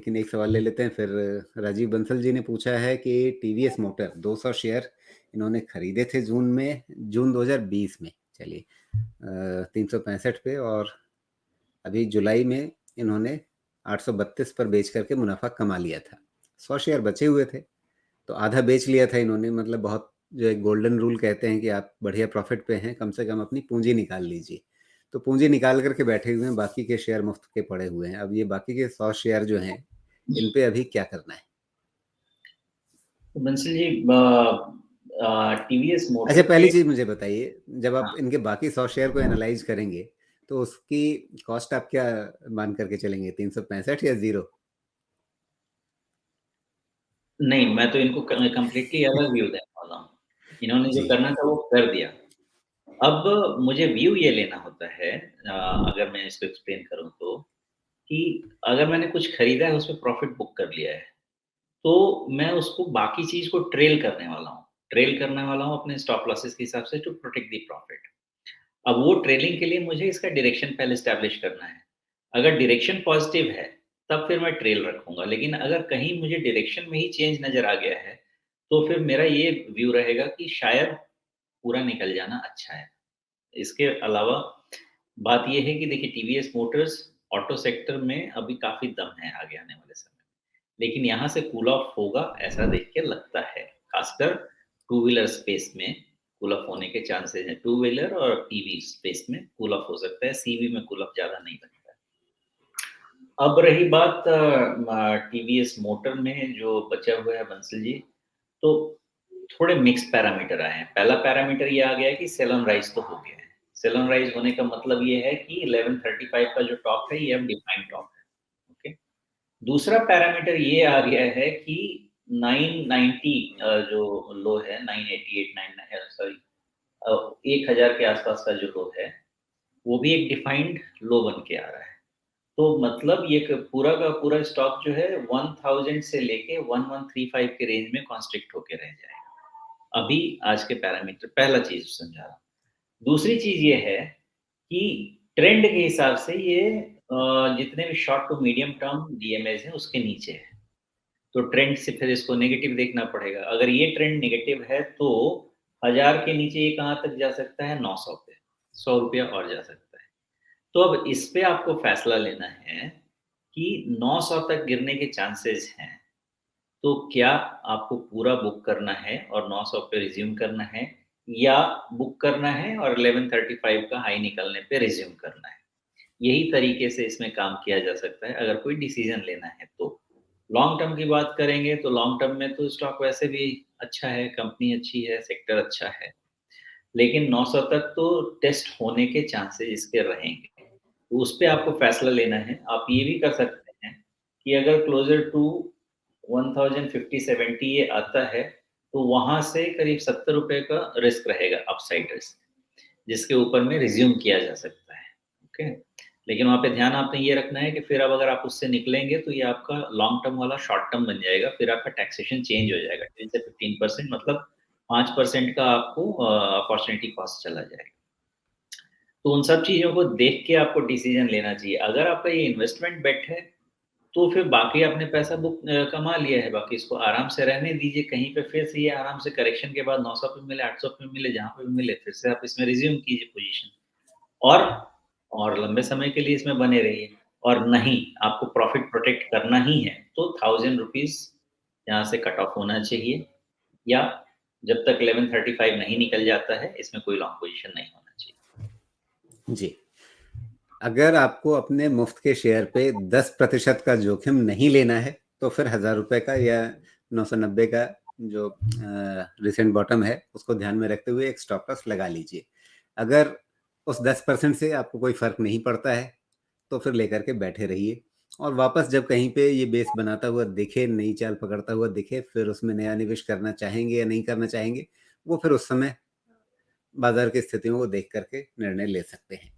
लेकिन एक सवाल ले लेते हैं फिर। राजीव बंसल जी ने पूछा है कि टीवीएस मोटर 200 शेयर इन्होंने खरीदे थे जून 2020 में, चलिए 365 पे, और अभी जुलाई में इन्होंने 832 पर बेच करके मुनाफा कमा लिया था। 100 शेयर बचे हुए थे तो आधा बेच लिया था इन्होंने। मतलब बहुत, जो एक गोल्डन रूल कहते हैं कि आप बढ़िया प्रॉफिट पे हैं, कम से कम अपनी पूंजी निकाल लीजिए। तो पूंजी निकाल करके बैठे हुए हैं, बाकी के शेयर मुफ्त के पड़े हुए हैं। अब ये बाकी के 100 शेयर जो हैं, इन पे अभी क्या करना है? तो बंसल जी, टीवीएस अच्छा, मोटर पहली के। चीज़ मुझे बताइए, जब आप हाँ, इनके बाकी 100 शेयर को एनालाइज करेंगे तो उसकी कॉस्ट आप क्या मान करके चलेंगे, 365 या जीरो? नहीं, मैं तो इनको कंप्लीटली अलग व्यू देने वाला हूँ। इन्होंने जो जी। करना था वो कर दिया। अब मुझे व्यू ये लेना होता है, अगर मैं इसको एक्सप्लेन करूँ तो, कि अगर मैंने कुछ खरीदा है, उसमें प्रॉफ़िट बुक कर लिया है, तो मैं उसको बाकी चीज़ को ट्रेल करने वाला हूँ। ट्रेल करने वाला हूँ अपने स्टॉप लॉसेस के हिसाब से टू प्रोटेक्ट द प्रॉफ़िट। अब वो ट्रेलिंग के लिए मुझे इसका डायरेक्शन पहले एस्टैब्लिश करना है। अगर डायरेक्शन पॉज़िटिव है, तब फिर मैं ट्रेल रखूँगा, लेकिन अगर कहीं मुझे डायरेक्शन में ही चेंज नज़र आ गया है, तो फिर मेरा ये व्यू रहेगा कि शायद पूरा निकल जाना अच्छा है। इसके अलावा बात ये है कि देखिए, टीवीएस मोटर्स ऑटो सेक्टर में अभी काफ़ी दम है आगे आने वाले समय में। लेकिन यहाँ से कूल ऑफ होगा ऐसा देख के लगता है। ख़ासकर टू व्हीलर स्पेस में कूल ऑफ होने के चांसेज़ हैं। टू व्हीलर और ईवी स्पेस में कूल ऑफ हो सकता है, सीवी में कूल ऑफ ज़्यादा नहीं लगता है। अब रही बात टीवीएस मोटर में जो बचा हुआ है बंसल जी, तो थोड़े मिक्स पैरामीटर आए हैं। पहला पैरामीटर ये आ गया है कि सेल ऑन राइज़ तो हो गया है। सेल ऑन राइज़ होने का मतलब ये है कि 1135 का जो टॉप है, ये अब डिफाइंड टॉप है। ओके। दूसरा पैरामीटर ये आ गया है कि 990 जो लो है, 988 9 सॉरी 1000 के आसपास का जो लो है, वो भी एक डिफाइंड लो बन के आ रहा है। तो मतलब ये पूरा का पूरा स्टॉक जो है 1000 से लेके 1135 के रेंज में कॉन्स्ट्रिक्ट होके रह जाएगा। अभी आज के पैरामीटर, पहला चीज़ समझा रहा हूँ। दूसरी चीज़ ये है कि ट्रेंड के हिसाब से ये जितने भी short to medium term DMS हैं, उसके नीचे है। तो ट्रेंड से फिर इसको नेगेटिव देखना पड़ेगा। अगर ये ट्रेंड नेगेटिव है, तो 1000 के नीचे ये कहाँ तक जा सकता है? 900 पे, ₹100 और जा सकता है। तो अब इस पे आपको फैसला लेना है कि 900 तक गिरने के चांसेस हैं, तो क्या आपको पूरा बुक करना है और 900 पे रिज़्यूम करना है, या बुक करना है और 1135 का हाई निकलने पे रिज़्यूम करना है? यही तरीके से इसमें काम किया जा सकता है, अगर कोई डिसीज़न लेना है तो। लॉन्ग टर्म की बात करेंगे तो लॉन्ग टर्म में तो स्टॉक वैसे भी अच्छा है, कंपनी अच्छी है, सेक्टर अच्छा है। लेकिन 900 तक तो टेस्ट होने के चांसेस इसके रहेंगे। तो उस पे आपको फैसला लेना है। आप ये भी कर सकते हैं कि अगर क्लोज़र टू 1050-70 ये आता है, तो वहाँ से करीब ₹70 का रिस्क रहेगा, अपसाइड रिस्क, जिसके ऊपर में रिज़्यूम किया जा सकता है। ओके? लेकिन वहाँ पे ध्यान आपने ये रखना है कि फिर अब अगर आप उससे निकलेंगे, तो ये आपका लॉन्ग टर्म वाला शॉर्ट टर्म बन जाएगा। फिर आपका टैक्सेशन चेंज हो जाएगा, 10 से 15%, मतलब 5% का आपको अपॉर्च्युनिटी कॉस्ट चला जाएगा। तो उन सब चीज़ों को देख के आपको डिसीज़न लेना चाहिए। अगर आपका ये इन्वेस्टमेंट बेट है, तो फिर बाकी आपने पैसा कमा लिया है, बाकी इसको आराम से रहने दीजिए। कहीं पे फिर से ये आराम से करेक्शन के बाद 900 पे मिले, 800 पे मिले, जहाँ पे भी मिले, फिर से आप इसमें रिज़्यूम कीजिए पोज़ीशन। और और लंबे समय के लिए इसमें बने रहिए। और नहीं, आपको प्रॉफ़िट प्रोटेक्ट करना ही है, तो ₹1000 यहाँ से कट ऑफ होना चाहिए, या जब तक 1135 नहीं निकल जाता है, इसमें कोई लॉन्ग पोज़ीशन नहीं होना चाहिए। जी। अगर आपको अपने मुफ्त के शेयर पे 10% का जोखिम नहीं लेना है, तो फिर ₹1000 का या 990 का जो रिसेंट बॉटम है, उसको ध्यान में रखते हुए एक स्टॉप लॉस लगा लीजिए। अगर उस 10% से आपको कोई फ़र्क नहीं पड़ता है, तो फिर लेकर के बैठे रहिए, और वापस जब कहीं पे ये बेस बनाता हुआ दिखे, नई चाल पकड़ता हुआ दिखे, फिर उसमें नया निवेश करना चाहेंगे या नहीं करना चाहेंगे, वो फिर उस समय बाज़ार की स्थितियों को देख कर के निर्णय ले सकते हैं।